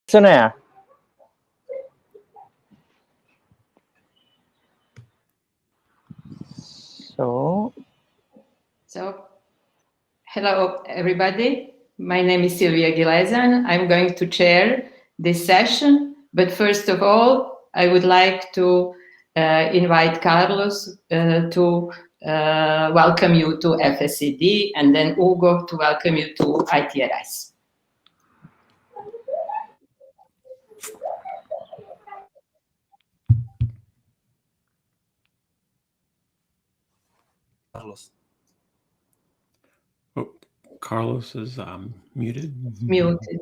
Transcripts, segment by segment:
Listener. So, hello everybody. My name is Silvia Gilezan. I'm going to chair this session. But first of all, I would like to invite Carlos to welcome you to FSCD, and then Ugo to welcome you to ITRS. Carlos. Oh, Carlos is muted. Muted.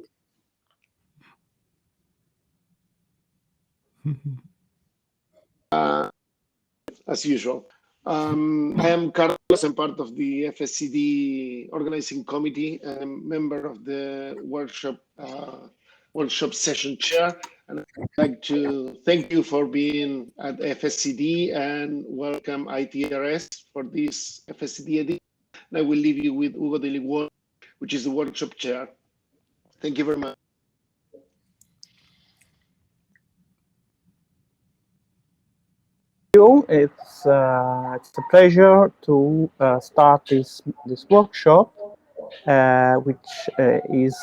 As usual. I am Carlos. I'm part of the FSCD organizing committee. I'm member of the workshop session chair. And I'd like to thank you for being at FSCD and welcome ITRS for this FSCD edition. And I will leave you with Ugo de Liguori, which is the workshop chair. Thank you very much. It's a pleasure to start this workshop, which is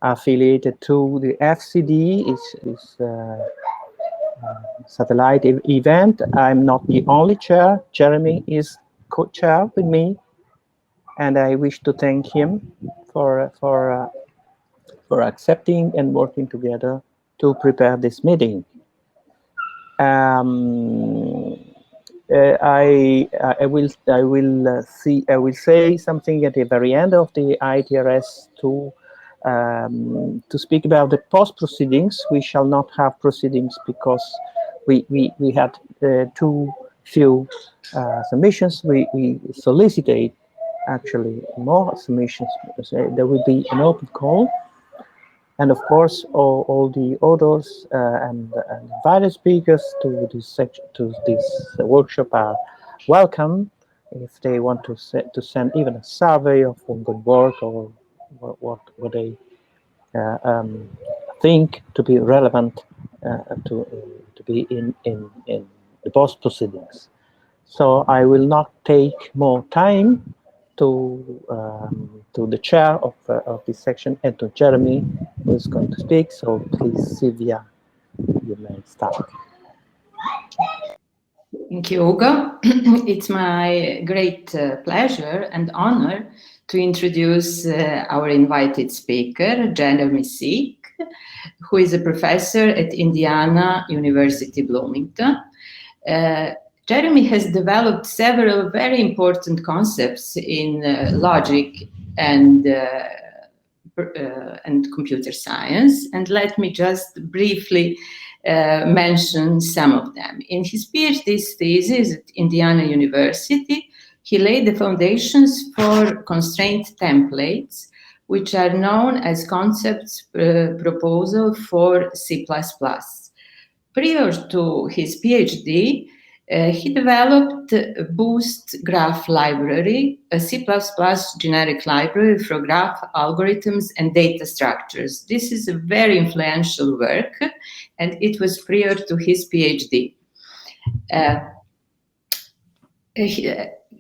affiliated to the FCD. It's satellite event. I'm not the only chair. Jeremy is co-chair with me, and I wish to thank him for accepting and working together to prepare this meeting. I will say something at the very end of the ITRS to speak about the post proceedings. We shall not have proceedings because we had too few submissions. We solicited actually more submissions. There will be an open call. And of course, all the authors and invited speakers to this workshop are welcome if they want to send even a survey of ongoing work or what they think to be relevant to be in the post proceedings. So I will not take more time to the chair of this section and to Jeremy, who is going to speak. So please, Silvia, you may start. Thank you, Ugo. It's my great pleasure and honor to introduce our invited speaker, Jeremy Sick, who is a professor at Indiana University, Bloomington. Jeremy has developed several very important concepts in logic and computer science, and let me just briefly mention some of them. In his PhD thesis at Indiana University, he laid the foundations for constraint templates, which are known as concepts proposal for C++. Prior to his PhD, he developed Boost Graph Library, a C++ generic library for graph algorithms and data structures. This is a very influential work, and it was prior to his PhD.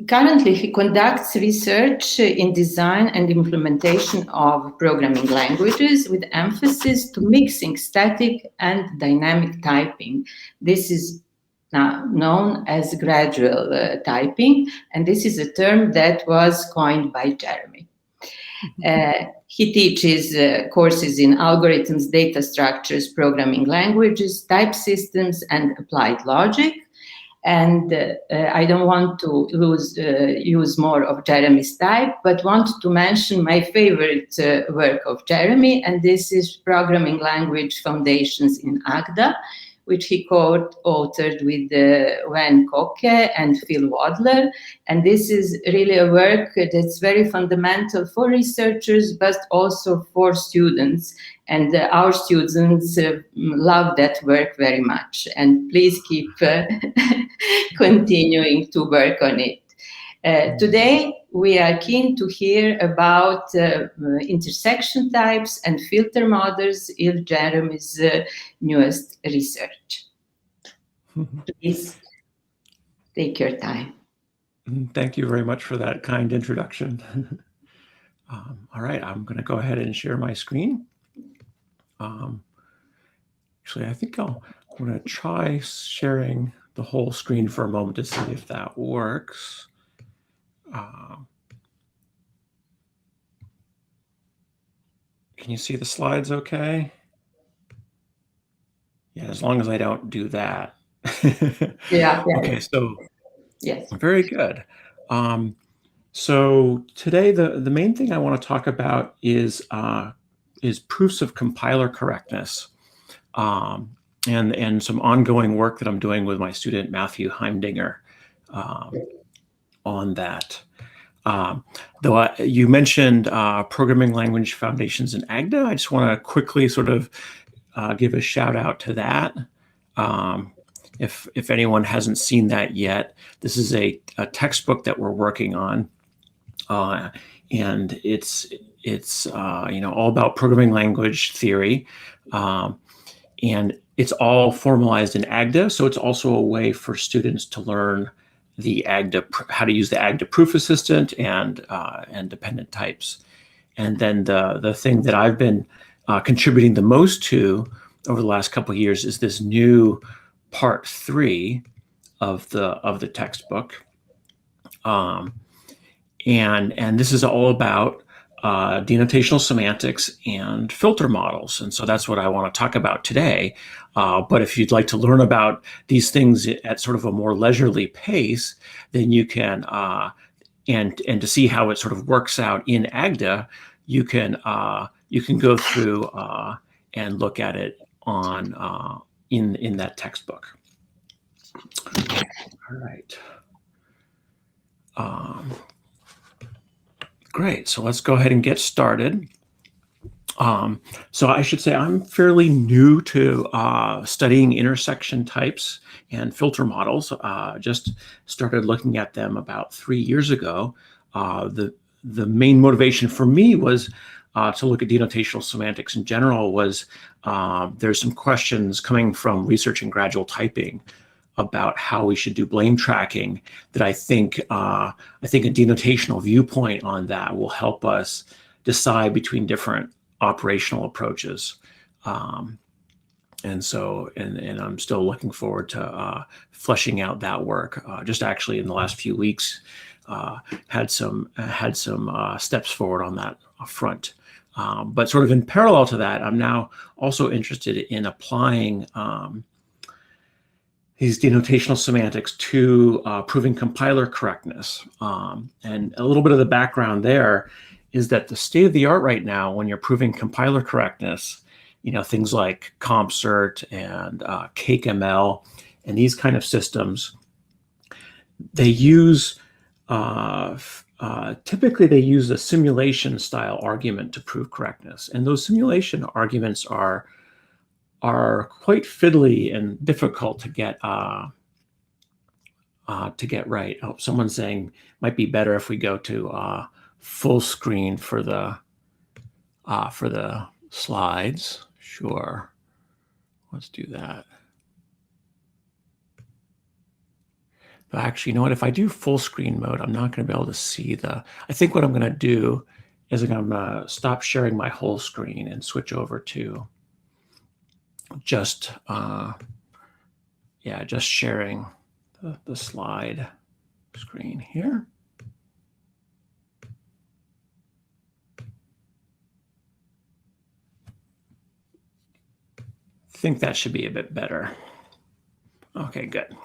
Currently, he conducts research in design and implementation of programming languages with emphasis to mixing static and dynamic typing. This is now known as gradual typing, and this is a term that was coined by Jeremy. He teaches courses in algorithms, data structures, programming languages, type systems, and applied logic. And I don't want to use more of Jeremy's type, but want to mention my favorite work of Jeremy, and this is Programming Language Foundations in Agda, which he co-authored with Wen Kokke and Phil Wadler. And this is really a work that's very fundamental for researchers, but also for students. And our students love that work very much. And please keep continuing to work on it. Today, we are keen to hear about intersection types and filter models in Jeremy's newest research. Please take your time. Thank you very much for that kind introduction. All right, I'm going to go ahead and share my screen. Actually, I think I'm going to try sharing the whole screen for a moment to see if that works. Can you see the slides okay? Yeah, as long as I don't do that. Yeah. Okay, so yes. Very good. So today, the main thing I want to talk about is proofs of compiler correctness, and some ongoing work that I'm doing with my student Matthew Heimdinger on that. Though you mentioned programming language foundations in Agda, I just want to quickly sort of give a shout out to that. If anyone hasn't seen that yet, this is a textbook that we're working on, and it's all about programming language theory, and it's all formalized in Agda. So it's also a way for students to learn the Agda, how to use the Agda proof assistant and dependent types. And then the thing that I've been contributing the most to over the last couple of years is this new part 3 of the textbook, and this is all about denotational semantics and filter models, and so that's what I want to talk about today. But if you'd like to learn about these things at sort of a more leisurely pace, then you can and to see how it sort of works out in Agda, you can go through and look at it on in that textbook. All right. Great. So let's go ahead and get started. So I should say I'm fairly new to studying intersection types and filter models. Just started looking at them about 3 years ago. The main motivation for me was to look at denotational semantics in general was there's some questions coming from research in gradual typing about how we should do blame tracking that I think a denotational viewpoint on that will help us decide between different operational approaches. And I'm still looking forward to fleshing out that work. Just actually in the last few weeks, had some steps forward on that front. But sort of in parallel to that, I'm now also interested in applying these denotational semantics to proving compiler correctness. And a little bit of the background there is that the state of the art right now, when you're proving compiler correctness, things like CompCert and CakeML and these kind of systems, they use typically they use a simulation style argument to prove correctness, and those simulation arguments are quite fiddly and difficult to get right. Oh, someone's saying might be better if we go to full screen for the slides. Sure, let's do that. But actually, you know what? If I do full screen mode, I'm not going to be able to see I think what I'm going to do is I'm going to stop sharing my whole screen and switch over to just sharing the slide screen here. I think that should be a bit better. Okay, good.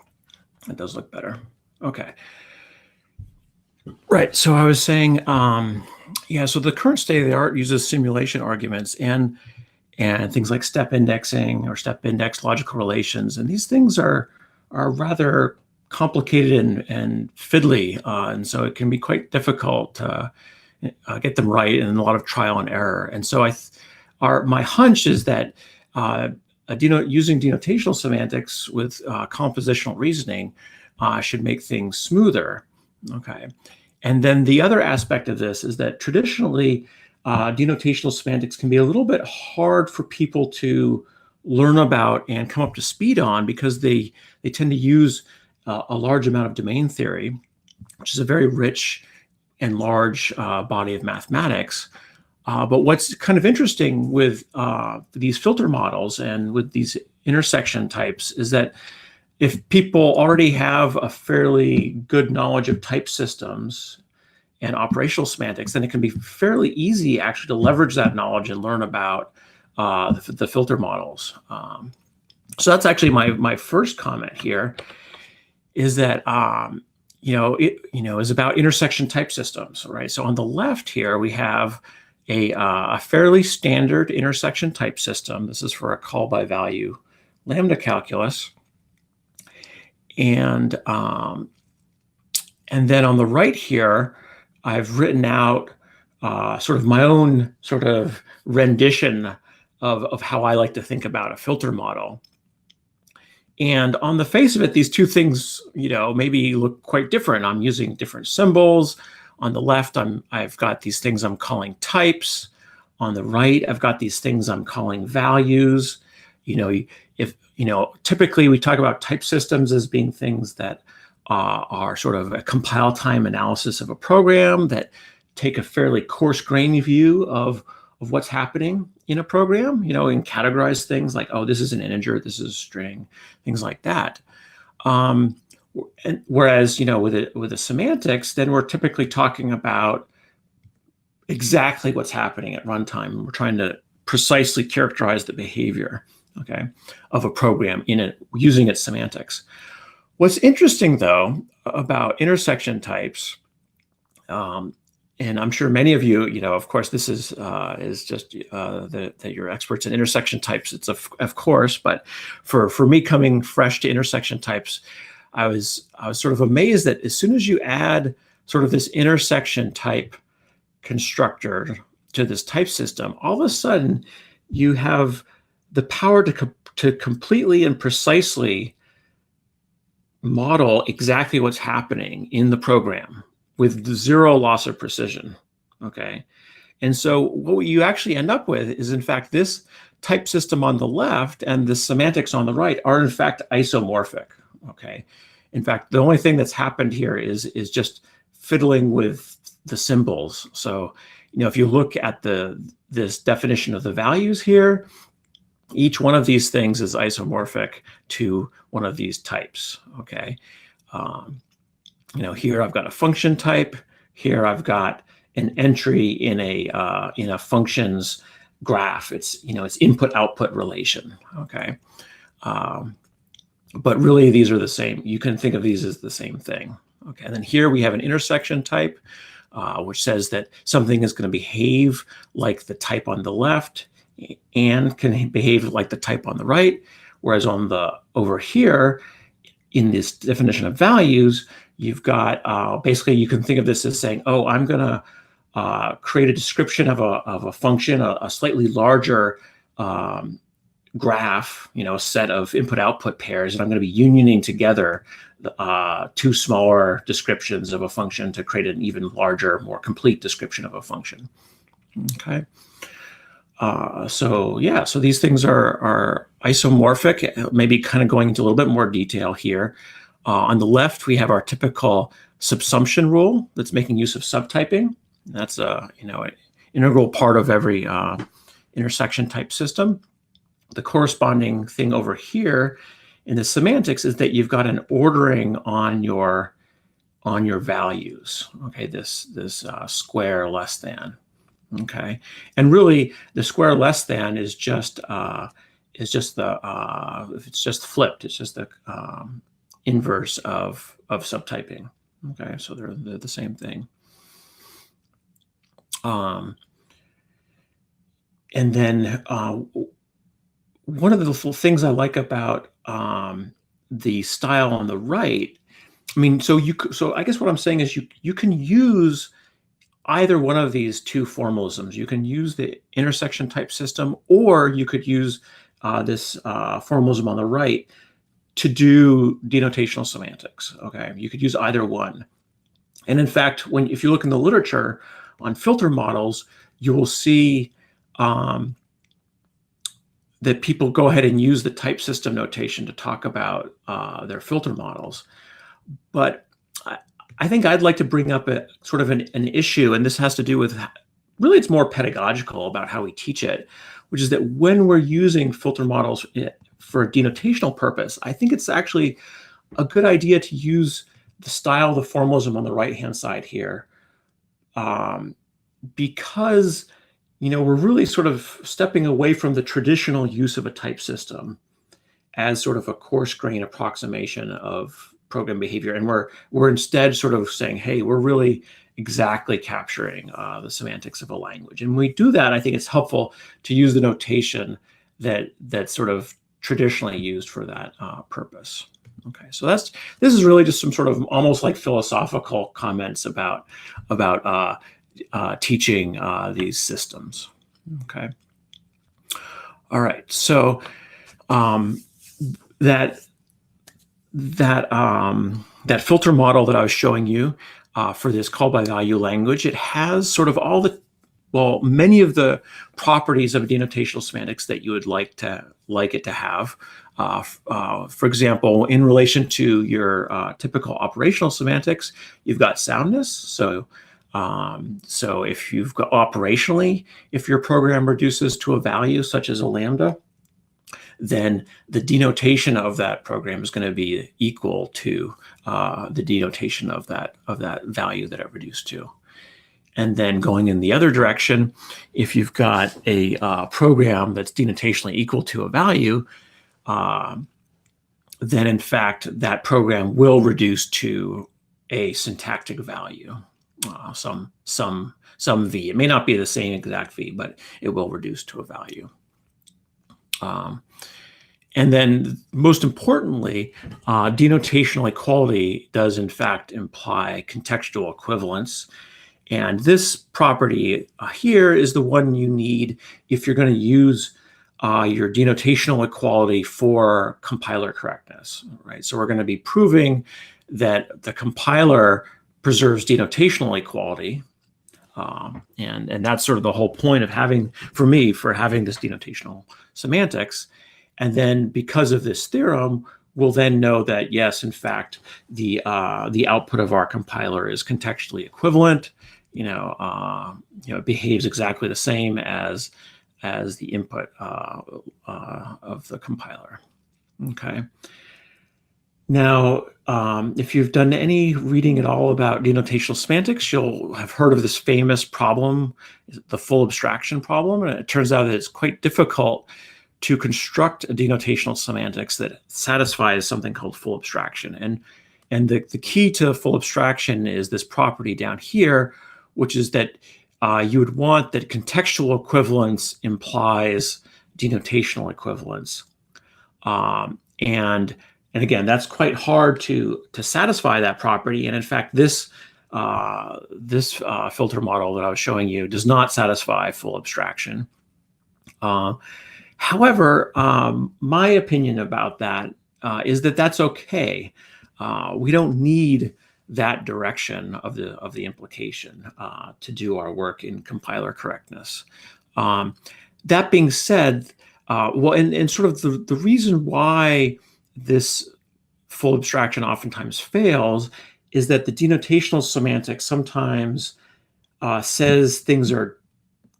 It does look better. Okay. Right. So I was saying, so the current state of the art uses simulation arguments and things like step indexing or step index logical relations. And these things are rather complicated and fiddly. And so it can be quite difficult to get them right, and a lot of trial and error. And so my hunch is that using denotational semantics with compositional reasoning should make things smoother. Okay. And then the other aspect of this is that traditionally, denotational semantics can be a little bit hard for people to learn about and come up to speed on, because they tend to use a large amount of domain theory, which is a very rich and large body of mathematics. But what's kind of interesting with these filter models and with these intersection types is that if people already have a fairly good knowledge of type systems and operational semantics, then it can be fairly easy actually to leverage that knowledge and learn about the filter models. So that's actually my first comment here, is that is about intersection type systems, right? So on the left here we have a fairly standard intersection type system. This is for a call by value lambda calculus. And then on the right here, I've written out sort of my own sort of rendition of how I like to think about a filter model. And on the face of it, these two things, maybe look quite different. I'm using different symbols. On the left, I've got these things I'm calling types. On the right, I've got these things I'm calling values. Typically we talk about type systems as being things that are sort of a compile time analysis of a program, that take a fairly coarse-grained view of what's happening in a program, and categorize things like, oh, this is an integer, this is a string, things like that. Whereas, with the semantics, then we're typically talking about exactly what's happening at runtime. We're trying to precisely characterize the behavior, okay, of a program using its semantics. What's interesting, though, about intersection types, and I'm sure many of you, of course, this is just that you're experts in intersection types. It's of course, but for me coming fresh to intersection types, I was sort of amazed that as soon as you add sort of this intersection type constructor to this type system, all of a sudden you have the power to completely and precisely model exactly what's happening in the program with zero loss of precision, okay? And so what you actually end up with is, in fact, this type system on the left and the semantics on the right are, in fact, isomorphic, okay? In fact, the only thing that's happened here is just fiddling with the symbols. So, if you look at this definition of the values here, each one of these things is isomorphic to one of these types, okay? Here I've got a function type. Here I've got an entry in a functions graph. It's it's input-output relation, okay? But really these are the same. You can think of these as the same thing, okay? And then here we have an intersection type, which says that something is going to behave like the type on the left and can behave like the type on the right. Whereas over here, in this definition of values, you've got basically, you can think of this as saying, oh, I'm going to create a description of a function, a slightly larger graph, a set of input-output pairs, and I'm going to be unioning together two smaller descriptions of a function to create an even larger, more complete description of a function. Okay. So these things are isomorphic, maybe kind of going into a little bit more detail here. On the left, we have our typical subsumption rule that's making use of subtyping. That's an integral part of every intersection type system. The corresponding thing over here in the semantics is that you've got an ordering on your values. Okay, this square less than. Okay, and really the square less than is just it's just flipped. It's just the inverse of subtyping. Okay, so they're the same thing. And then one of the things I like about the style on the right, so I guess what I'm saying is you can use either one of these two formalisms. You can use the intersection type system, or you could use this formalism on the right to do denotational semantics. Okay, you could use either one. And in fact, if you look in the literature on filter models, you will see that people go ahead and use the type system notation to talk about their filter models. But I think I'd like to bring up a sort of an issue, and this has to do with, really it's more pedagogical about how we teach it, which is that when we're using filter models for a denotational purpose, I think it's actually a good idea to use the style, the formalism on the right-hand side here, because we're really sort of stepping away from the traditional use of a type system as sort of a coarse-grained approximation of program behavior, and we're instead sort of saying, hey, we're really exactly capturing the semantics of a language. And when we do that, I think it's helpful to use the notation that's sort of traditionally used for that purpose. Okay, so this is really just some sort of almost like philosophical comments about teaching these systems. Okay. All right. So that filter model that I was showing you for this call by value language, it has sort of many of the properties of denotational semantics that you would like it to have. For example, in relation to your typical operational semantics, you've got soundness. So if you've got operationally, if your program reduces to a value such as a lambda, then the denotation of that program is going to be equal to the denotation of that value that it reduced to. And then going in the other direction, if you've got a program that's denotationally equal to a value, then in fact that program will reduce to a syntactic value, some v. It may not be the same exact v, but it will reduce to a value. And then most importantly, denotational equality does in fact imply contextual equivalence. And this property here is the one you need if you're going to use your denotational equality for compiler correctness, right? So we're going to be proving that the compiler preserves denotational equality. And that's sort of the whole point of having this denotational semantics. And then because of this theorem, we'll then know that yes, in fact, the output of our compiler is contextually equivalent. It behaves exactly the same as the input of the compiler. Okay. Now, if you've done any reading at all about denotational semantics, you'll have heard of this famous problem, the full abstraction problem. And it turns out that it's quite difficult to construct a denotational semantics that satisfies something called full abstraction. And the key to full abstraction is this property down here, which is that you would want that contextual equivalence implies denotational equivalence. And again, that's quite hard to satisfy that property. And in fact, this filter model that I was showing you does not satisfy full abstraction. However, my opinion about that is that that's okay. We don't need that direction of the implication to do our work in compiler correctness. That being said, and sort of the reason why this full abstraction oftentimes fails is that the denotational semantics sometimes says things are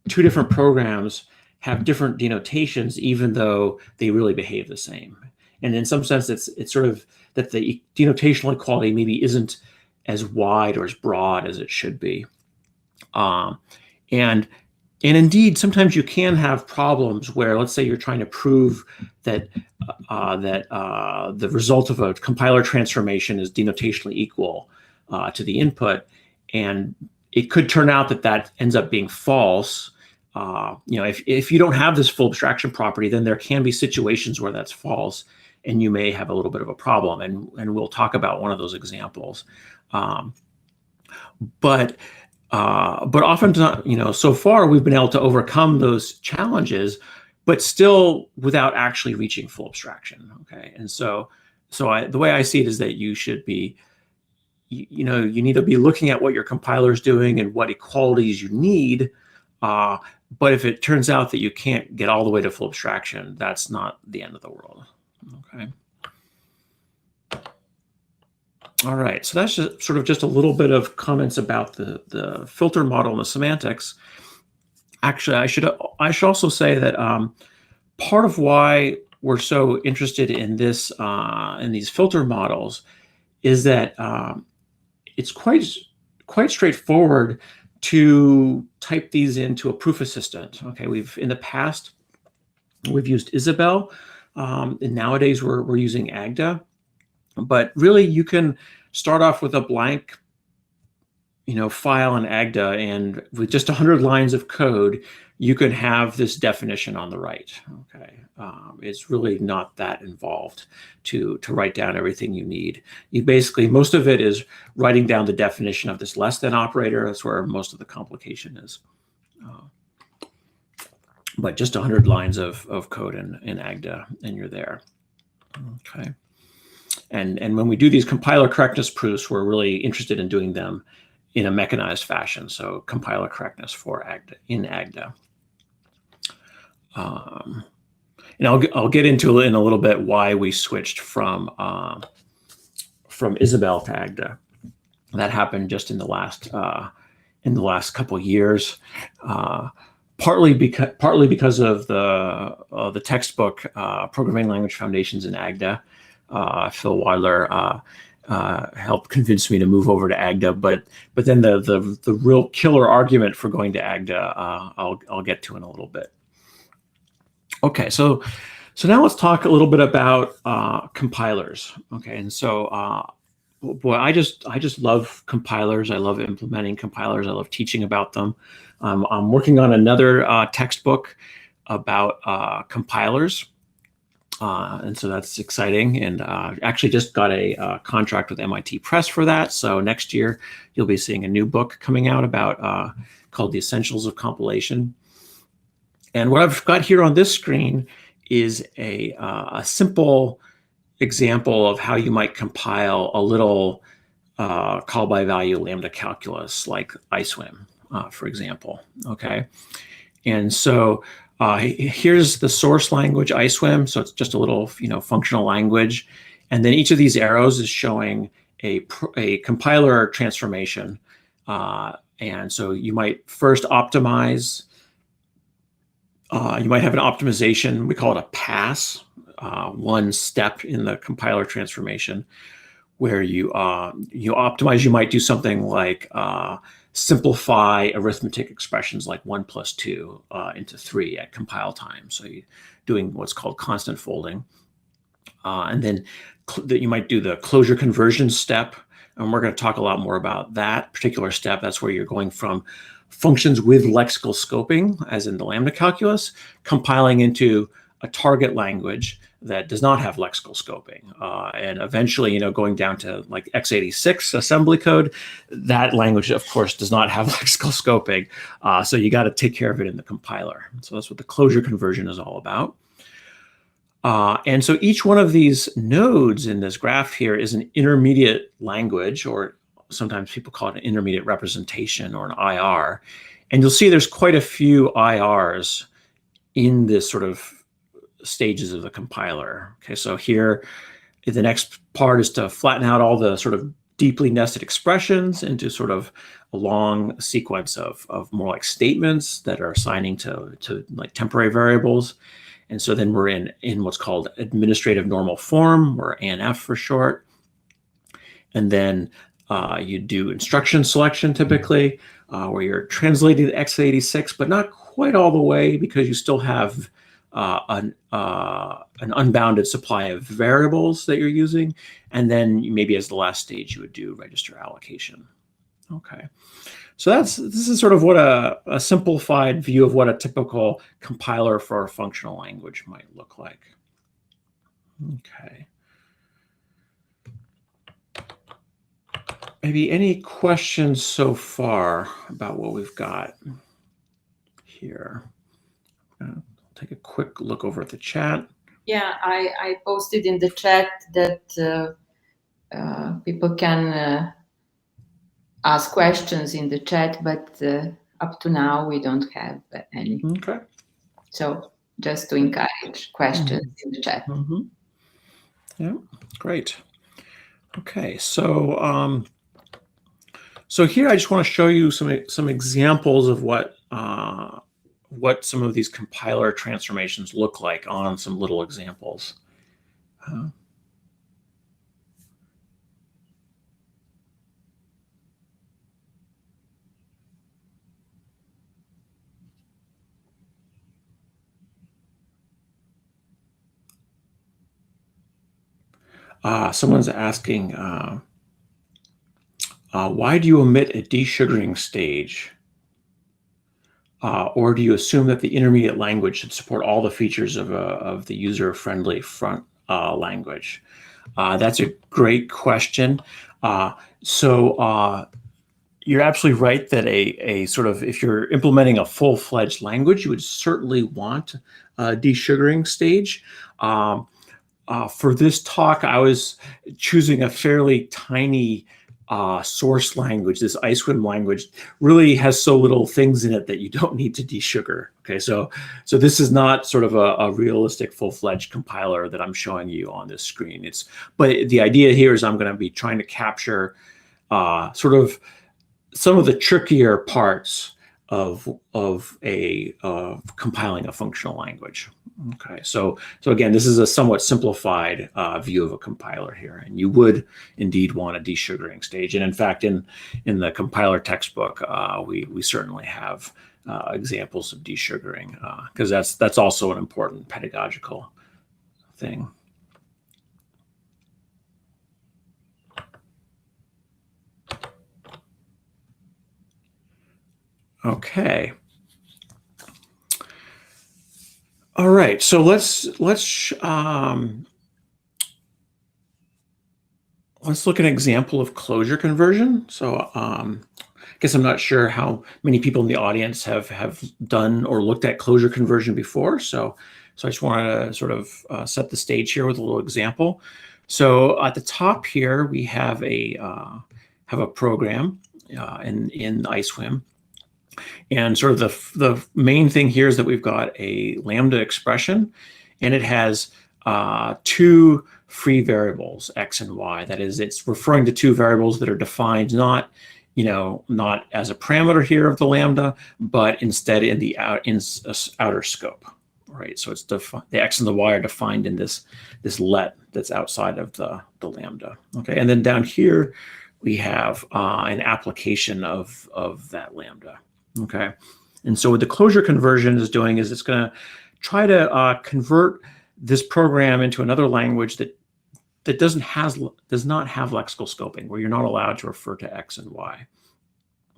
two different programs have different denotations, even though they really behave the same. And in some sense, it's sort of that the denotational equality maybe isn't as wide or as broad as it should be. And indeed, sometimes you can have problems where, let's say you're trying to prove that the result of a compiler transformation is denotationally equal to the input, and it could turn out that ends up being false. If you don't have this full abstraction property, then there can be situations where that's false, and you may have a little bit of a problem. And we'll talk about one of those examples. But often, so far we've been able to overcome those challenges, but still without actually reaching full abstraction. Okay, and so the way I see it is that you should be you know, you need to be looking at what your compiler is doing and what equalities you need. But if it turns out that you can't get all the way to full abstraction, that's not the end of the world. Okay. All right, so that's just sort of just a little bit of comments about the filter model and the semantics. Actually, I should also say that part of why we're so interested in this in these filter models is that it's quite straightforward to type these into a proof assistant. Okay, in the past we've used Isabelle, and nowadays we're using Agda. But really, you can start off with a blank, you know, file in Agda, and with just 100 lines of code, you can have this definition on the right. Okay, it's really not that involved to write down everything you need. You basically, most of it is writing down the definition of this less than operator. That's where most of the complication is. But just 100 lines of code in Agda, and you're there. Okay. And when we do these compiler correctness proofs, we're really interested in doing them in a mechanized fashion. So compiler correctness for Agda in Agda. And I'll get into in a little bit why we switched from Isabelle to Agda. That happened just in the last couple of years. Partly because of the textbook Programming Language Foundations in Agda. Phil Weiler helped convince me to move over to Agda, but then the real killer argument for going to Agda, I'll get to in a little bit. Okay, so now let's talk a little bit about compilers. Okay, and so boy, I just love compilers. I love implementing compilers. I love teaching about them. I'm working on another textbook about compilers. And so that's exciting, and actually just got a contract with MIT Press for that. So next year you'll be seeing a new book coming out about called The Essentials of Compilation. And what I've got here on this screen is a simple example of how you might compile a little call by value lambda calculus like ISWIM, for example. Okay, and so here's the source language ISWIM. So it's just a little, you know, functional language. And then each of these arrows is showing a compiler transformation. And so you might first optimize. You might have an optimization. We call it a pass, one step in the compiler transformation, where you optimize. You might do something like simplify arithmetic expressions like 1 + 2 into 3 at compile time. So you're doing what's called constant folding. And then you might do the closure conversion step. And we're going to talk a lot more about that particular step. That's where you're going from functions with lexical scoping, as in the lambda calculus, compiling into a target language that does not have lexical scoping, and eventually, you know, going down to like x86 assembly code. That language, of course, does not have lexical scoping, so you got to take care of it in the compiler. So that's what the closure conversion is all about. And so each one of these nodes in this graph here is an intermediate language, or sometimes people call it an intermediate representation or an IR. And you'll see there's quite a few IRs in this sort of stages of the compiler. Okay, so here the next part is to flatten out all the sort of deeply nested expressions into sort of a long sequence of more like statements that are assigning to like temporary variables. And so then we're in what's called administrative normal form, or ANF for short. And then you do instruction selection typically, where you're translating the x86, but not quite all the way, because you still have an unbounded supply of variables that you're using. And then maybe as the last stage, you would do register allocation. Okay, so this is sort of what a simplified view of what a typical compiler for a functional language might look like. Okay. Maybe any questions so far about what we've got here? Take a quick look over at the chat. Yeah, I posted in the chat that people can ask questions in the chat, but up to now we don't have any. Okay. So just to encourage questions in the chat. Yeah, great. Okay, so so here I just want to show you some examples of what some of these compiler transformations look like on some little examples. Someone's asking, why do you omit a desugaring stage? Or do you assume that the intermediate language should support all the features of the user-friendly front language? That's a great question. So you're absolutely right that a sort of, if you're implementing a full-fledged language, you would certainly want a desugaring stage. For this talk, I was choosing a fairly tiny source language. This ISWIM language really has so little things in it that you don't need to desugar. Okay, so this is not sort of a realistic full-fledged compiler that I'm showing you on this screen. But the idea here is I'm going to be trying to capture sort of some of the trickier parts of compiling a functional language. Okay, so again, this is a somewhat simplified view of a compiler here, and you would indeed want a desugaring stage. And in fact, in the compiler textbook, we certainly have examples of desugaring, because that's also an important pedagogical thing. Okay. All right, so let's look at an example of closure conversion. So I guess I'm not sure how many people in the audience have done or looked at closure conversion before. So I just want to sort of set the stage here with a little example. So at the top here we have a program in ISWIM. And sort of the main thing here is that we've got a lambda expression, and it has two free variables, x and y. That is, it's referring to two variables that are defined not as a parameter here of the lambda, but instead in the outer scope, right? So it's the x and the y are defined in this let that's outside of the lambda. Okay, and then down here we have an application of that lambda. Okay, and so what the closure conversion is doing is it's going to try to convert this program into another language that does not have lexical scoping, where you're not allowed to refer to x and y.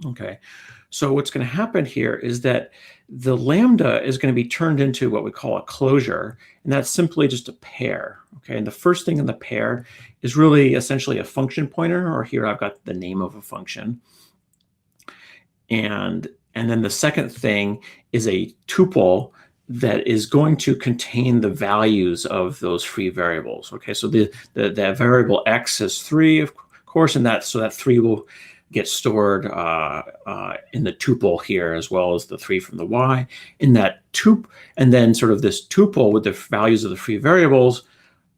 Okay, so what's going to happen here is that the lambda is going to be turned into what we call a closure, and that's simply just a pair. Okay, and the first thing in the pair is really essentially a function pointer, or here I've got the name of a function, and then the second thing is a tuple that is going to contain the values of those free variables. Okay, so the variable x is 3, of course, and that 3 will get stored in the tuple here, as well as the 3 from the y. In that and then sort of this tuple with the values of the free variables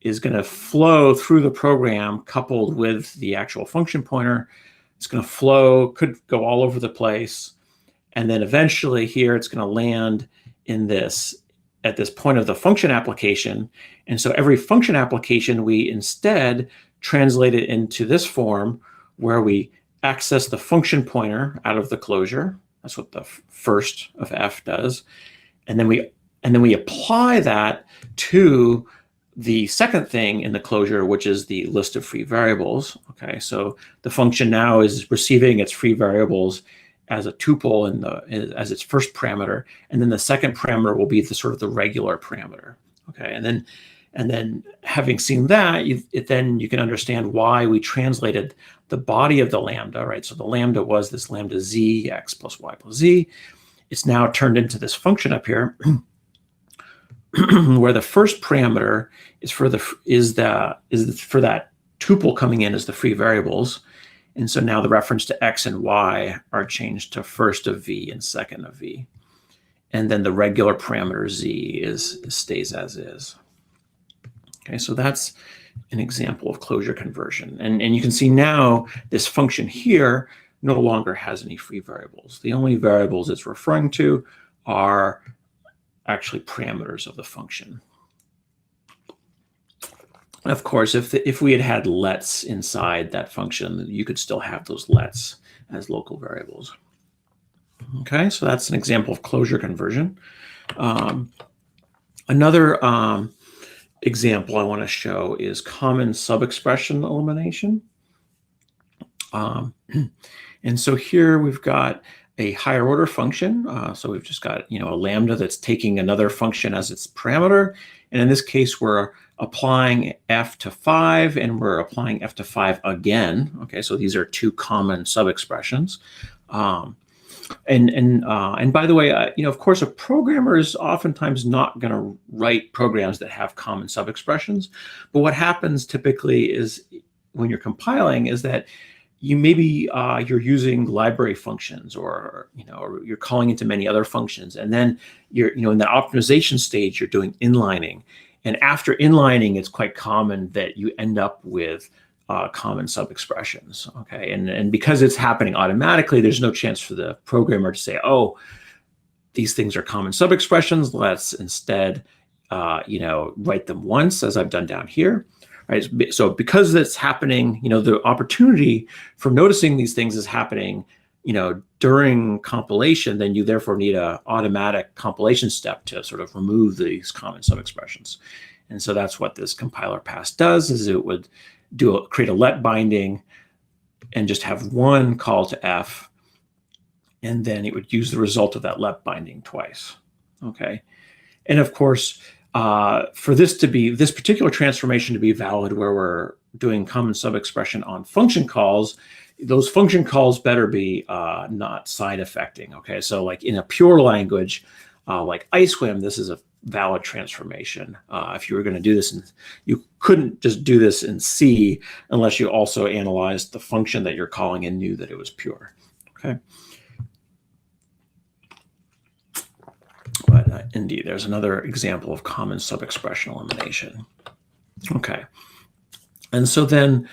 is going to flow through the program coupled with the actual function pointer. It's going to flow, could go all over the place. And then eventually here it's going to land at this point of the function application. And so every function application, we instead translate it into this form where we access the function pointer out of the closure. That's what the first of f does. And then we apply that to the second thing in the closure, which is the list of free variables. Okay, so the function now is receiving its free variables as a tuple as its first parameter, and then the second parameter will be the sort of the regular parameter. Okay, and then having seen that, then you can understand why we translated the body of the lambda, right? So the lambda was this lambda z, x plus y plus z. It's now turned into this function up here, where the first parameter is for that tuple coming in as the free variables, And so now the reference to x and y are changed to first of v and second of v. And then the regular parameter z stays as is. Okay, so that's an example of closure conversion. And you can see now this function here no longer has any free variables. The only variables it's referring to are actually parameters of the function. Of course, if we had lets inside that function, you could still have those lets as local variables. Okay, so that's an example of closure conversion. Another example I want to show is common subexpression elimination. And so here we've got a higher order function. So we've just got, a lambda that's taking another function as its parameter. And in this case, we're applying f to 5 and we're applying f to 5 again. Okay, so these are two common subexpressions. And by the way, of course, a programmer is oftentimes not going to write programs that have common subexpressions. But what happens typically is when you're compiling is that you maybe you're using library functions, or or you're calling into many other functions, and then you're in the optimization stage you're doing inlining, and after inlining it's quite common that you end up with common subexpressions. Okay, and because it's happening automatically, there's no chance for the programmer to say, oh, these things are common subexpressions. Let's instead write them once, as I've done down here. Right. So because it's happening, the opportunity for noticing these things is happening, during compilation, then you therefore need an automatic compilation step to sort of remove these common subexpressions. And so that's what this compiler pass does, is it would create a let binding and just have one call to f, and then it would use the result of that let binding twice. Okay. And of course, for this particular transformation to be valid, where we're doing common subexpression on function calls, those function calls better be not side affecting. Okay, so like in a pure language like ISWIM, this is a valid transformation. If you were going to do this, you couldn't just do this in C unless you also analyzed the function that you're calling and knew that it was pure. Okay. But indeed, there's another example of common subexpression elimination. Okay. And so then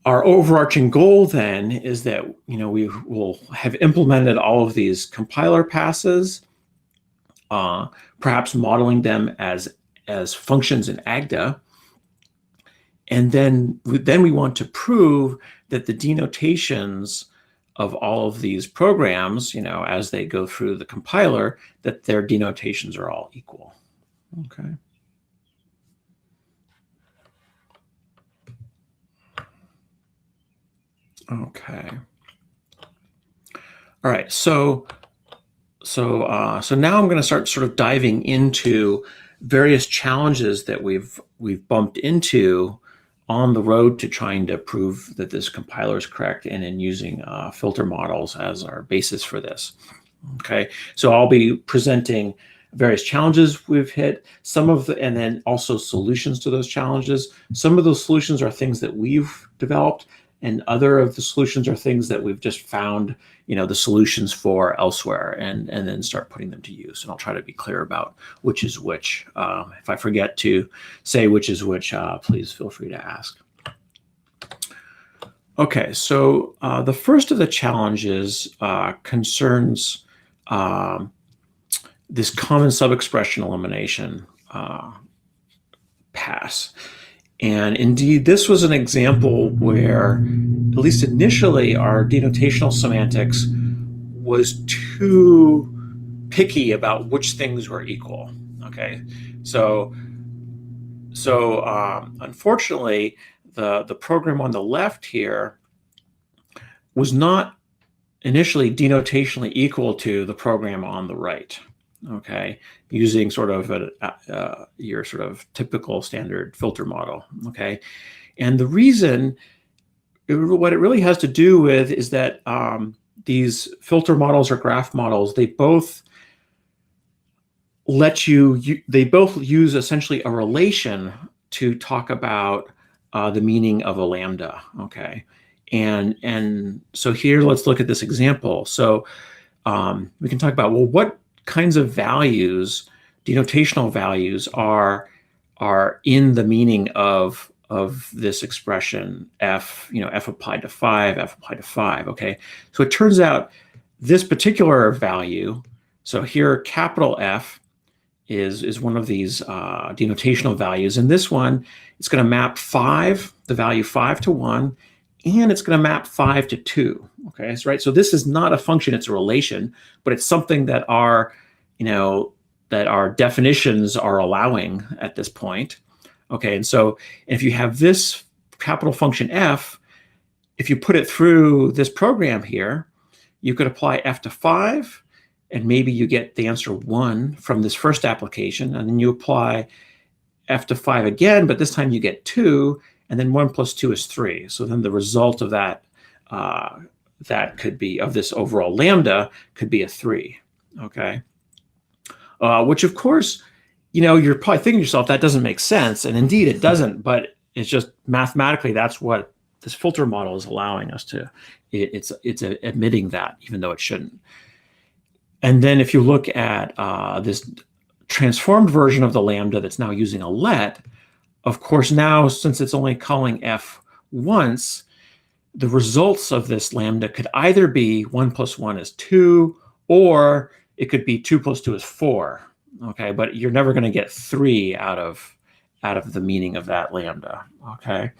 our overarching goal then is that, we will have implemented all of these compiler passes, perhaps modeling them as functions in Agda. And then we want to prove that the denotations of all of these programs, as they go through the compiler, that their denotations are all equal. Okay. Okay. All right. So now I'm going to start sort of diving into various challenges that we've bumped into on the road to trying to prove that this compiler is correct, and in using filter models as our basis for this. Okay, so I'll be presenting various challenges we've hit, and then also solutions to those challenges. Some of those solutions are things that we've developed, and other of the solutions are things that we've just found, the solutions for elsewhere, and then start putting them to use. And I'll try to be clear about which is which. If I forget to say which is which, please feel free to ask. Okay, so the first of the challenges concerns this common subexpression elimination pass. And indeed, this was an example where, at least initially, our denotational semantics was too picky about which things were equal. Okay, so unfortunately, the program on the left here was not initially denotationally equal to the program on the right. Okay, using sort of your sort of typical standard filter model. Okay, and the reason, what it really has to do with is that these filter models or graph models, they both use essentially a relation to talk about the meaning of a lambda. Okay, And so here, let's look at this example. So we can talk about, well, what kinds of values, denotational values, are in the meaning of this expression f, f applied to 5, f applied to 5. Okay, so it turns out this particular value, so here capital F is one of these denotational values, and this one, it's going to map 5, the value 5 to 1, and it's going to map 5 to 2. Okay, so, right, so this is not a function, it's a relation, but it's something that our definitions are allowing at this point. Okay, and so if you have this capital function f, if you put it through this program here, you could apply f to 5, and maybe you get the answer 1 from this first application, and then you apply f to 5 again, but this time you get 2, and then 1 plus 2 is 3. So then the result of that, that could be, of this overall lambda, could be a 3, okay? Which of course, you're probably thinking to yourself, that doesn't make sense, and indeed it doesn't, but it's just mathematically, that's what this filter model is allowing us to, it's admitting that, even though it shouldn't. And then if you look at this transformed version of the lambda that's now using a let, of course now, since it's only calling f once, the results of this lambda could either be 1 plus 1 is 2, or it could be 2 plus 2 is 4. Okay, but you're never going to get 3 out of the meaning of that lambda. Okay,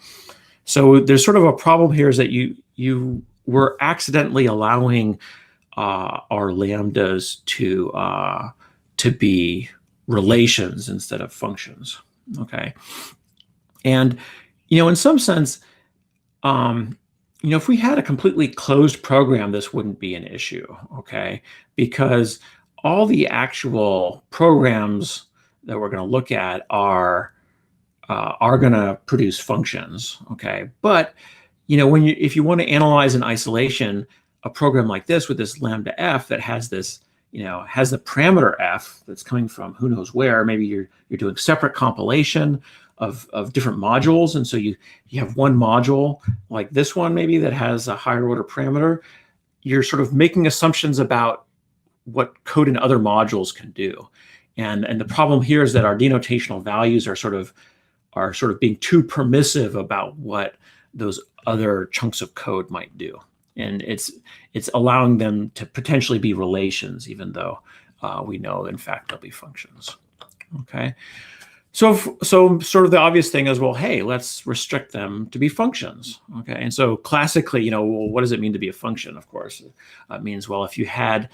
so there's sort of a problem here, is that you were accidentally allowing our lambdas to be relations instead of functions. Okay, and in some sense, if we had a completely closed program, this wouldn't be an issue. Okay, because all the actual programs that we're going to look at are going to produce functions. Okay, but if you want to analyze in isolation a program like this with this lambda f that has this, has the parameter f that's coming from who knows where, maybe you're doing separate compilation of different modules, and so you have one module like this one maybe that has a higher order parameter. You're sort of making assumptions about what code in other modules can do, and the problem here is that our denotational values are sort of being too permissive about what those other chunks of code might do. And it's allowing them to potentially be relations, even though we know, in fact, they'll be functions. Okay, so sort of the obvious thing is, well, hey, let's restrict them to be functions. Okay, and so classically, well, what does it mean to be a function? Of course, it means, well, if you had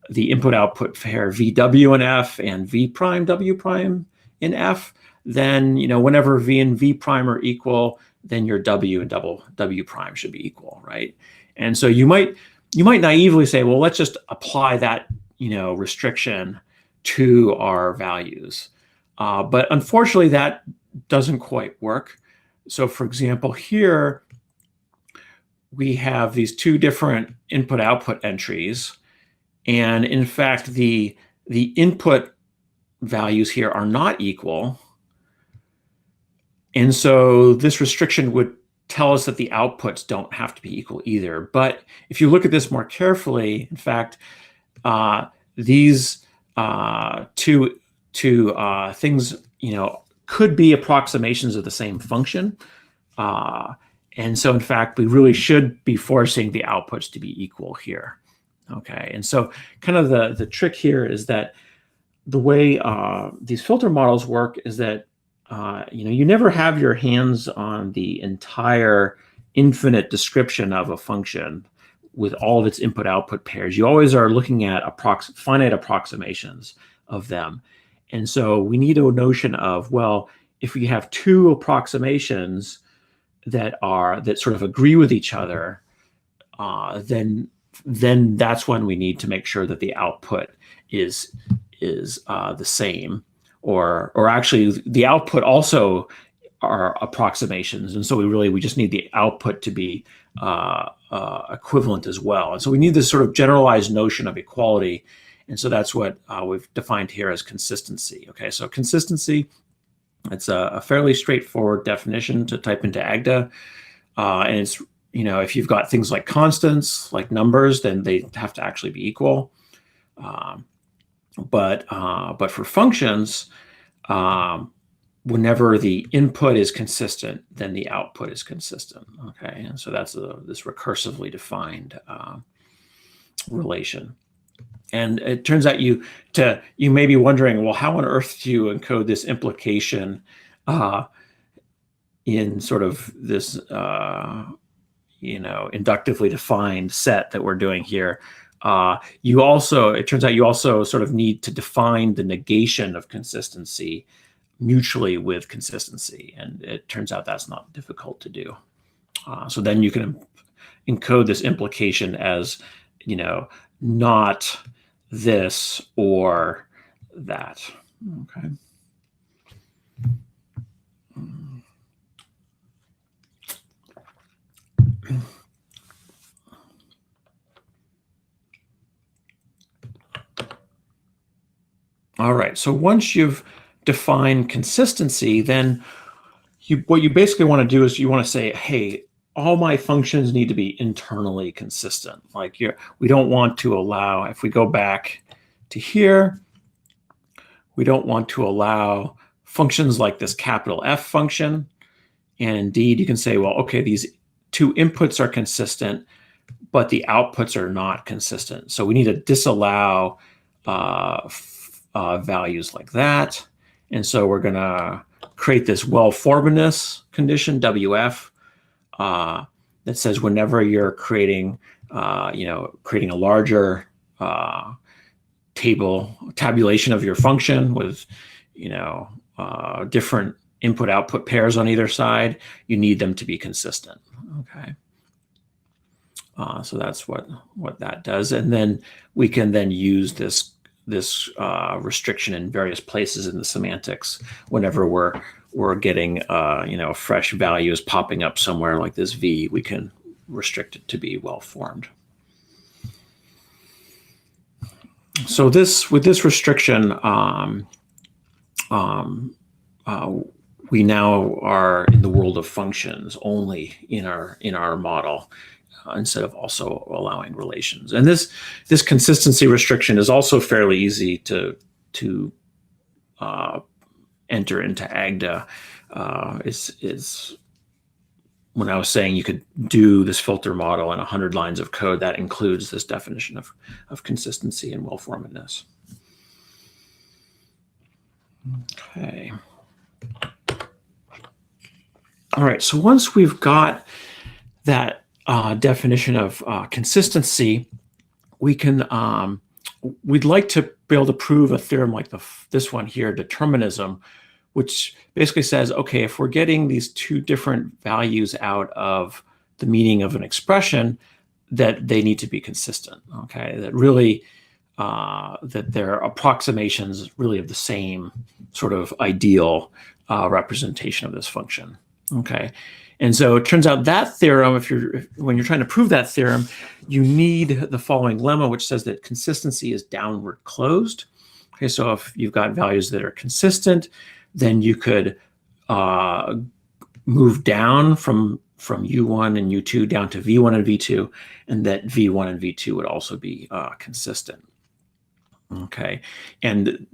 the input-output pair VW in F and V prime W prime in F, then whenever V and V prime are equal, then your W and W prime should be equal, right? And so you might naively say, well, let's just apply that restriction to our values, but unfortunately that doesn't quite work. So for example, here we have these two different input-output entries, and in fact the input values here are not equal, and so this restriction would tell us that the outputs don't have to be equal either. But if you look at this more carefully, in fact, these two things, could be approximations of the same function. And so in fact, we really should be forcing the outputs to be equal here. Okay, and so kind of the trick here is that the way these filter models work is that you never have your hands on the entire infinite description of a function with all of its input-output pairs. You always are looking at finite approximations of them. And so we need a notion of, well, if we have two approximations that sort of agree with each other, then that's when we need to make sure that the output is the same. Or actually, the output also are approximations, and so we just need the output to be equivalent as well. And so we need this sort of generalized notion of equality, and so that's what we've defined here as consistency. Okay, so consistency, it's a fairly straightforward definition to type into Agda, and it's if you've got things like constants, like numbers, then they have to actually be equal. But for functions, whenever the input is consistent, then the output is consistent. Okay, and so that's this recursively defined relation. And it turns out you may be wondering, well, how on earth do you encode this implication in sort of this inductively defined set that we're doing here? It turns out you also sort of need to define the negation of consistency mutually with consistency, and it turns out that's not difficult to do. So then you can encode this implication as, not this or that. Okay. All right, so once you've defined consistency, then what you basically want to do is you want to say, hey, all my functions need to be internally consistent. Like we don't want to allow, if we go back to here, we don't want to allow functions like this capital F function. And indeed, you can say, well, okay, these two inputs are consistent, but the outputs are not consistent. So we need to disallow values like that. And so we're going to create this Wellformedness condition, WF, that says whenever you're creating a larger tabulation of your function with, different input-output pairs on either side, you need them to be consistent. Okay. So that's what that does, and then we can then use this restriction in various places in the semantics whenever we're getting fresh values popping up somewhere like this V. We can restrict it to be well formed. So with this restriction, we now are in the world of functions only in our model, instead of also allowing relations. And this consistency restriction is also fairly easy to enter into Agda. Is when I was saying you could do this filter model in 100 lines of code, that includes this definition of consistency and Wellformedness. Okay. All right, so once we've got that definition of consistency, we can we'd like to be able to prove a theorem like this one here, determinism, which basically says, okay, if we're getting these two different values out of the meaning of an expression, that they need to be consistent. Okay, that really that they're approximations really of the same sort of ideal representation of this function. Okay. And so it turns out that theorem, when you're trying to prove that theorem, you need the following lemma, which says that consistency is downward closed. Okay, so if you've got values that are consistent, then you could move down from U1 and U2 down to V1 and V2, and that V1 and V2 would also be consistent. Okay, and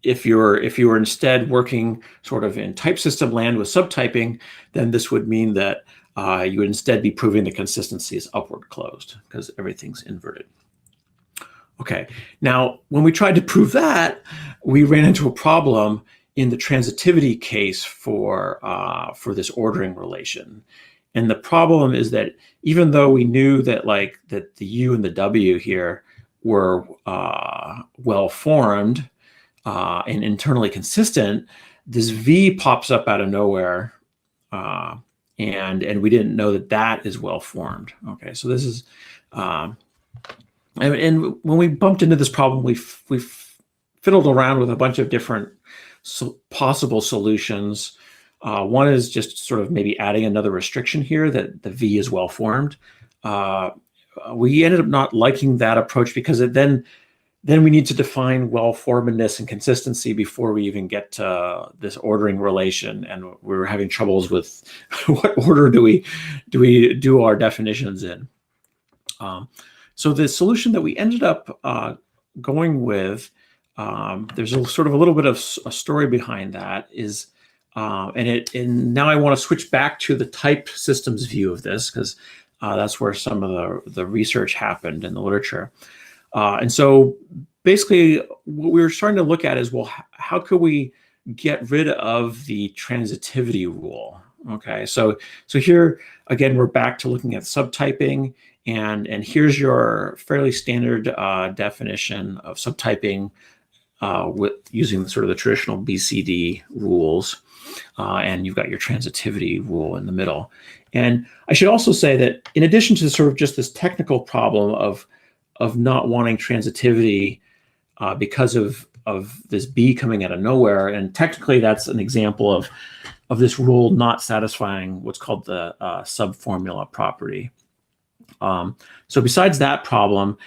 if you were instead working sort of in type system land with subtyping, then this would mean that you would instead be proving the consistency is upward closed because everything's inverted. Okay, now when we tried to prove that, we ran into a problem in the transitivity case for this ordering relation. And the problem is that even though we knew that that the U and the W here were well formed and internally consistent, this V pops up out of nowhere, and we didn't know that is well formed. Okay, so this is and when we bumped into this problem, we fiddled around with a bunch of different possible solutions. One is just sort of maybe adding another restriction here that the V is well formed. We ended up not liking that approach because it then then we need to define well-formedness and consistency before we even get to this ordering relation, and we're having troubles with what order do we do our definitions in. So the solution that we ended up going with, there's a sort of a little bit of a story behind that, is and now I want to switch back to the type systems view of this, because that's where some of the research happened in the literature. And so basically what we were starting to look at is, well, how could we get rid of the transitivity rule? Okay, so here again, we're back to looking at subtyping, and here's your fairly standard definition of subtyping with using sort of the traditional BCD rules, and you've got your transitivity rule in the middle. And I should also say that in addition to sort of just this technical problem of not wanting transitivity because of this B coming out of nowhere, and technically that's an example of this rule not satisfying what's called the subformula property. So besides that problem,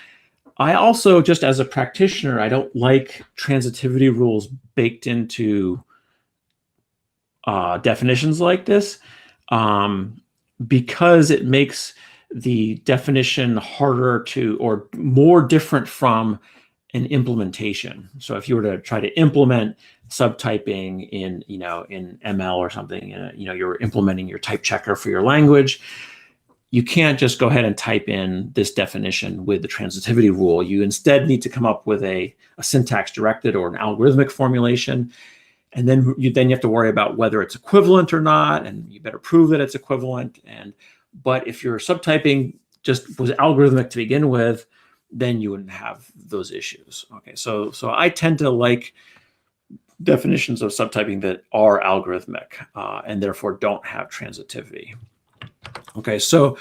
I also, just as a practitioner, I don't like transitivity rules baked into definitions like this, because it makes the definition harder to, or more different from, an implementation. So if you were to try to implement subtyping in ML or something, you're implementing your type checker for your language, you can't just go ahead and type in this definition with the transitivity rule. You instead need to come up with a syntax directed or an algorithmic formulation. And then you have to worry about whether it's equivalent or not, and you better prove that it's equivalent. But if your subtyping just was algorithmic to begin with, then you wouldn't have those issues. Okay, so I tend to like definitions of subtyping that are algorithmic and therefore don't have transitivity. Okay, so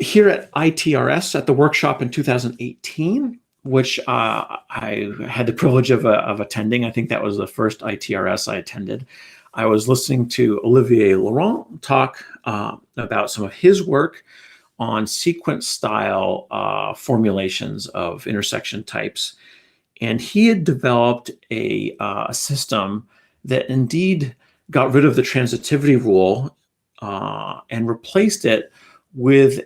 here at ITRS at the workshop in 2018, which I had the privilege of attending. I think that was the first ITRS I attended. I was listening to Olivier Laurent talk about some of his work on sequence style formulations of intersection types. And he had developed a system that indeed got rid of the transitivity rule and replaced it with,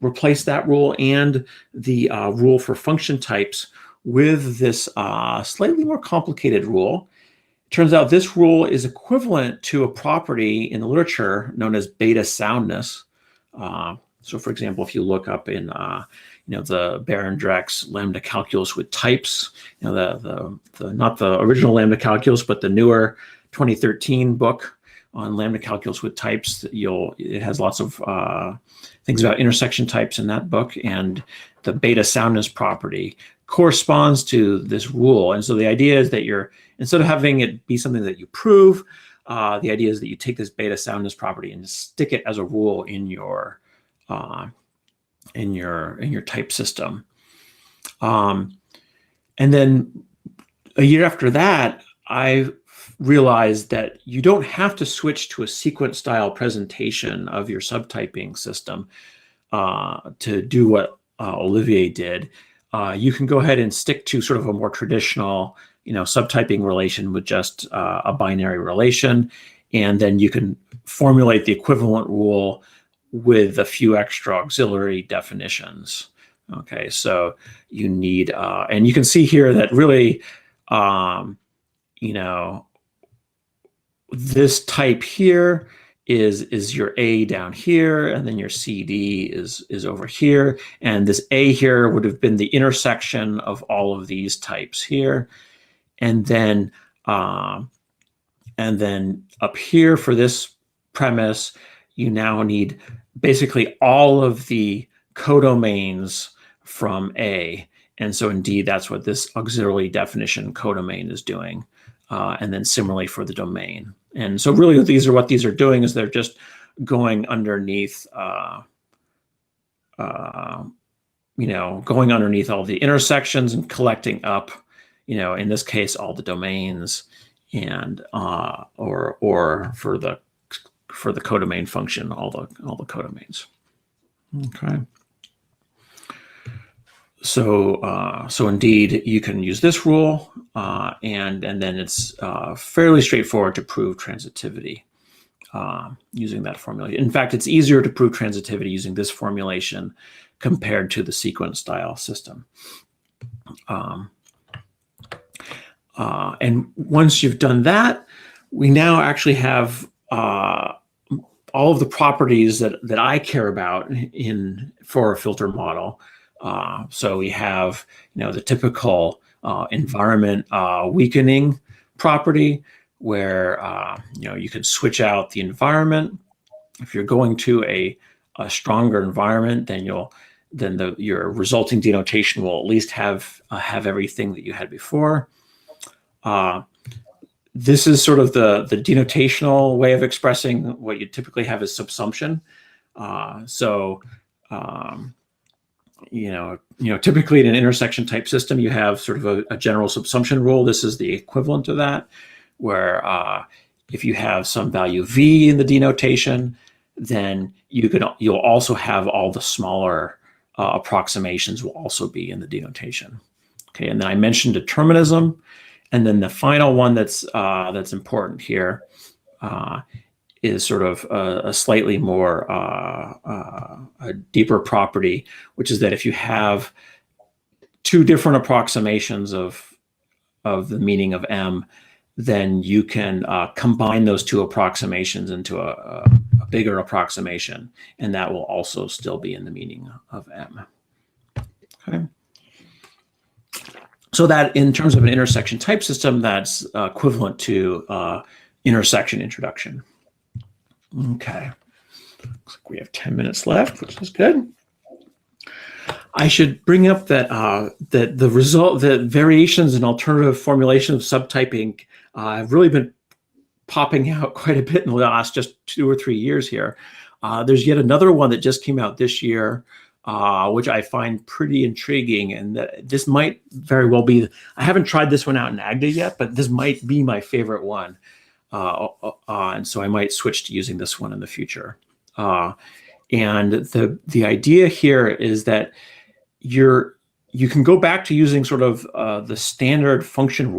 replaced that rule and the rule for function types with this slightly more complicated rule. It turns out this rule is equivalent to a property in the literature known as beta soundness. So for example, if you look up in the Barendrecht's lambda calculus with types, the not the original lambda calculus, but the newer 2013 book on lambda calculus with types, it has lots of things about intersection types in that book, and the beta soundness property corresponds to this rule. And so the idea is that instead of having it be something that you prove, the idea is that you take this beta soundness property and stick it as a rule in your type system. And then a year after that, I realized that you don't have to switch to a sequence style presentation of your subtyping system to do what Olivier did. You can go ahead and stick to sort of a more traditional, subtyping relation with just a binary relation, and then you can formulate the equivalent rule with a few extra auxiliary definitions. Okay, so you need, and you can see here that really, this type here is your A down here, and then your CD is over here, and this A here would have been the intersection of all of these types here, and then up here for this premise, you now need basically all of the codomains from A. And so indeed, that's what this auxiliary definition codomain is doing. And then similarly for the domain. And so really what these are doing is they're just going underneath, going underneath all the intersections and collecting up, in this case, all the domains, and or for the codomain function, all the codomains. Okay. So indeed, you can use this rule, and then it's fairly straightforward to prove transitivity using that formula. In fact, it's easier to prove transitivity using this formulation compared to the sequence style system. And once you've done that, we now actually have all of the properties that I care about for a filter model. So we have, the typical environment weakening property, where you can switch out the environment. If you're going to a stronger environment, then your resulting denotation will at least have everything that you had before. This is sort of the denotational way of expressing what you typically have as subsumption. Typically in an intersection type system, you have sort of a general subsumption rule. This is the equivalent to that, where if you have some value v in the denotation, then you'll also have all the smaller approximations will also be in the denotation. Okay, and then I mentioned determinism, and then the final one that's important here is sort of a slightly more a deeper property, which is that if you have two different approximations of the meaning of M, then you can combine those two approximations into a bigger approximation, and that will also still be in the meaning of M. Okay. So that in terms of an intersection type system, that's equivalent to intersection introduction. Okay. Looks like we have 10 minutes left, which is good. I should bring up that the variations and alternative formulations of subtyping have really been popping out quite a bit in the last just 2 or 3 years here. There's yet another one that just came out this year, which I find pretty intriguing, and that this might very well be, I haven't tried this one out in Agda yet, but this might be my favorite one. And so I might switch to using this one in the future. And the idea here is that you can go back to using sort of the standard function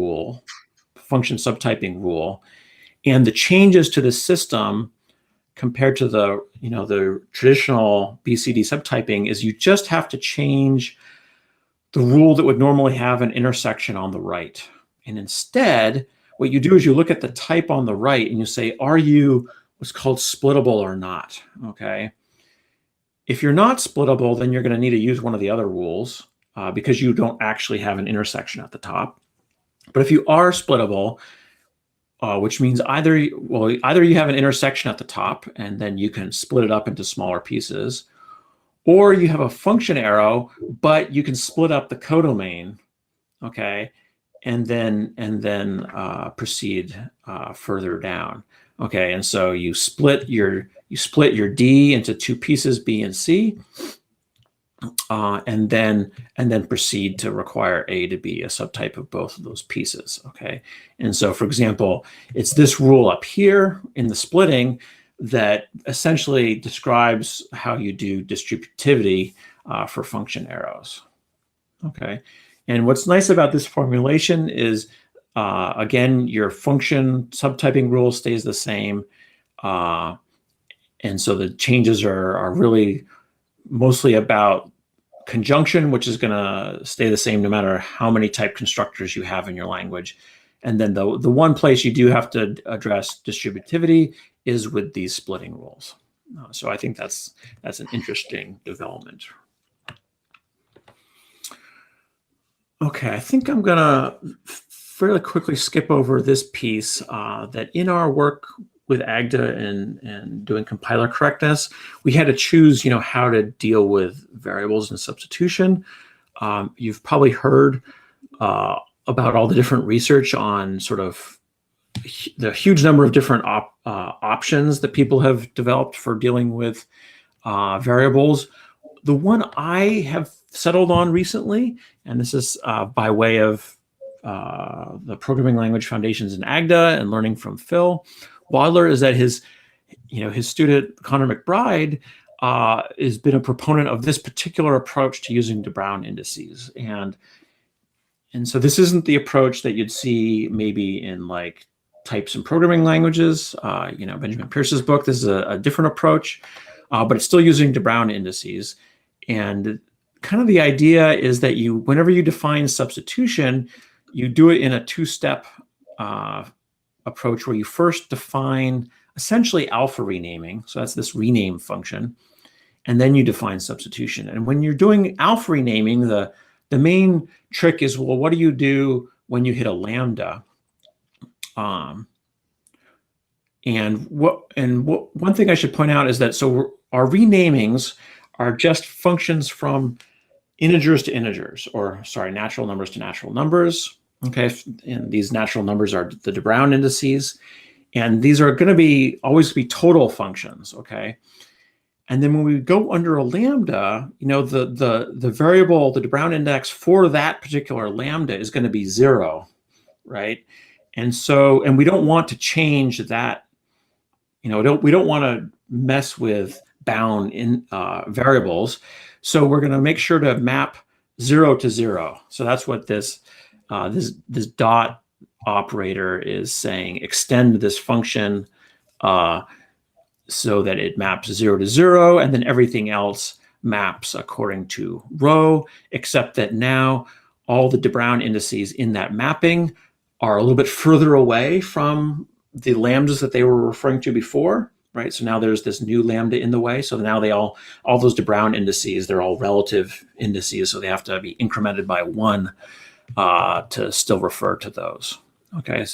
subtyping rule, and the changes to the system compared to the traditional BCD subtyping is you just have to change the rule that would normally have an intersection on the right. And instead, what you do is you look at the type on the right and you say, are you what's called splittable or not? Okay. If you're not splittable, then you're going to need to use one of the other rules because you don't actually have an intersection at the top. But if you are splittable, which means either you have an intersection at the top and then you can split it up into smaller pieces, or you have a function arrow, but you can split up the codomain, okay, and then proceed further down, okay. And so you split your D into two pieces, B and C, and then proceed to require A to be a subtype of both of those pieces, okay. And so, for example, it's this rule up here in the splitting that essentially describes how you do distributivity for function arrows, okay. And what's nice about this formulation is, again, your function subtyping rule stays the same, and so the changes are really mostly about conjunction, which is going to stay the same no matter how many type constructors you have in your language. And then the one place you do have to address distributivity is with these splitting rules. So I think that's an interesting development. Okay, I think I'm going to fairly quickly skip over this piece that in our work with Agda and doing compiler correctness, we had to choose, how to deal with variables and substitution. You've probably heard about all the different research on sort of the huge number of different options that people have developed for dealing with variables. The one I have settled on recently, and this is by way of the Programming Language Foundations in Agda and learning from Phil Wadler, is that his student Connor McBride has been a proponent of this particular approach to using de Bruijn indices. And so this isn't the approach that you'd see maybe in like types and programming languages. You know, Benjamin Pierce's book, this is a different approach, but it's still using de Bruijn indices. And kind of the idea is that whenever you define substitution, you do it in a two-step approach where you first define essentially alpha renaming. So that's this rename function. And then you define substitution. And when you're doing alpha renaming, the main trick is, well, what do you do when you hit a lambda? One thing I should point out is that our renamings are just functions from integers to integers, or sorry, natural numbers to natural numbers. Okay, and these natural numbers are the de Bruijn indices, and these are going to always be total functions. Okay. And then when we go under a lambda, you know, the variable, the de Bruijn index for that particular lambda is going to be 0, right? And we don't want to change that, you know, we don't want to mess with bound in variables. So we're going to make sure to map 0 to 0. So that's what this dot operator is saying. Extend this function so that it maps 0 to 0, and then everything else maps according to row, except that now all the de Bruijn indices in that mapping are a little bit further away from the lambdas that they were referring to before, right? So now there's this new lambda in the way. So now all those de Bruijn indices, they're all relative indices, so they have to be incremented by 1 to still refer to those, okay?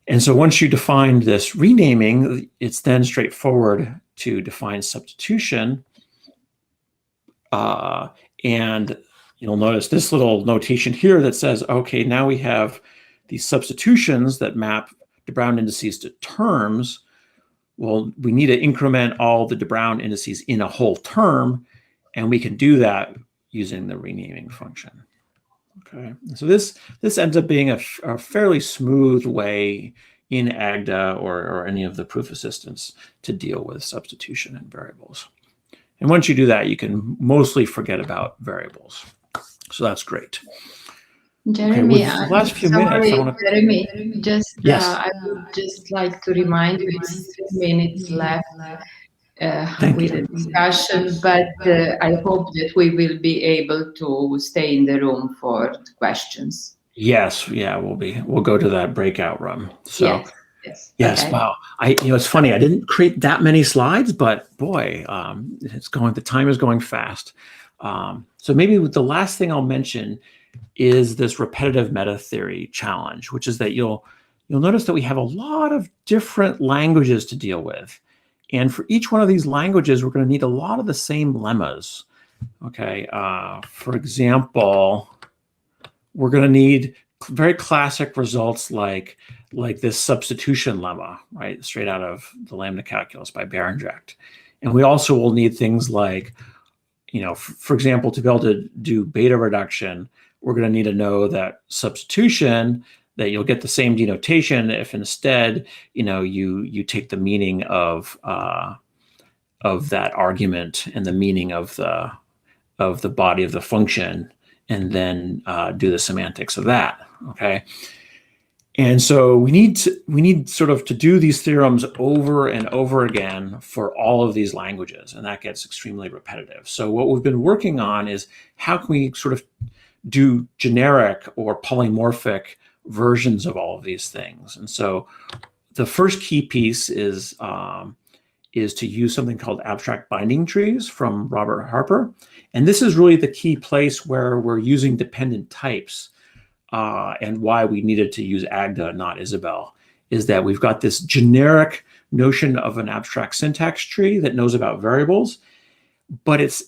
And so once you define this renaming, it's then straightforward to define substitution. And you'll notice this little notation here that says, okay, now we have these substitutions that map de Bruijn indices to terms. Well, we need to increment all the de Bruijn indices in a whole term, and we can do that using the renaming function. Okay, so this ends up being a fairly smooth way in Agda or any of the proof assistants to deal with substitution and variables. And once you do that, you can mostly forget about variables. So that's great. Jeremy, okay, the last few minutes, Jeremy, just yes. I would just like to remind you it's 3 minutes left with the discussion, but I hope that we will be able to stay in the room for the questions. Yes, yeah, we'll go to that breakout room. So yes, okay. Wow. It's funny, I didn't create that many slides, but boy, the time is going fast. So maybe the last thing I'll mention is this repetitive meta theory challenge, which is that you'll notice that we have a lot of different languages to deal with. And for each one of these languages, we're going to need a lot of the same lemmas. Okay, for example, we're going to need very classic results like this substitution lemma, right? Straight out of the lambda calculus by Berenject. And we also will need things like, you know, for example, to be able to do beta reduction, we're going to need to know that substitution, that you'll get the same denotation if instead, you know, you take the meaning of that argument and the meaning of the body of the function, and then do the semantics of that. Okay, and so we need sort of to do these theorems over and over again for all of these languages, and that gets extremely repetitive. So what we've been working on is how can we sort of do generic or polymorphic versions of all of these things. And so the first key piece is to use something called abstract binding trees from Robert Harper. And this is really the key place where we're using dependent types, and why we needed to use Agda, not Isabelle, is that we've got this generic notion of an abstract syntax tree that knows about variables, but it's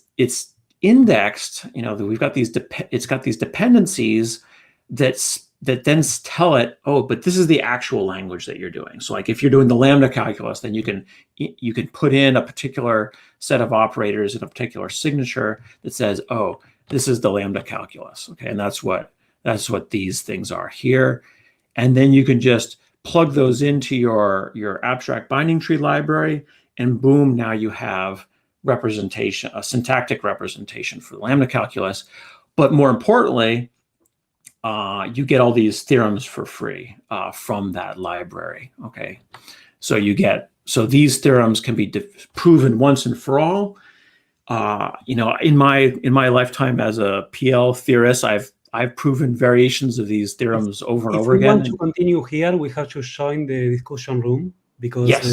indexed, you know, that we've got it's got these dependencies that then tell it, oh, but this is the actual language that you're doing. So like if you're doing the lambda calculus, then you can put in a particular set of operators in a particular signature that says, oh, this is the lambda calculus. Okay, and that's what these things are here. And then you can just plug those into your abstract binding tree library, and boom, now you have representation, a syntactic representation for the lambda calculus. But more importantly, you get all these theorems for free from that library. Okay, so these theorems can be proven once and for all. In my lifetime as a PL theorist, I've proven variations of these theorems over and over again. If we want to continue here, we have to join the discussion room because yes.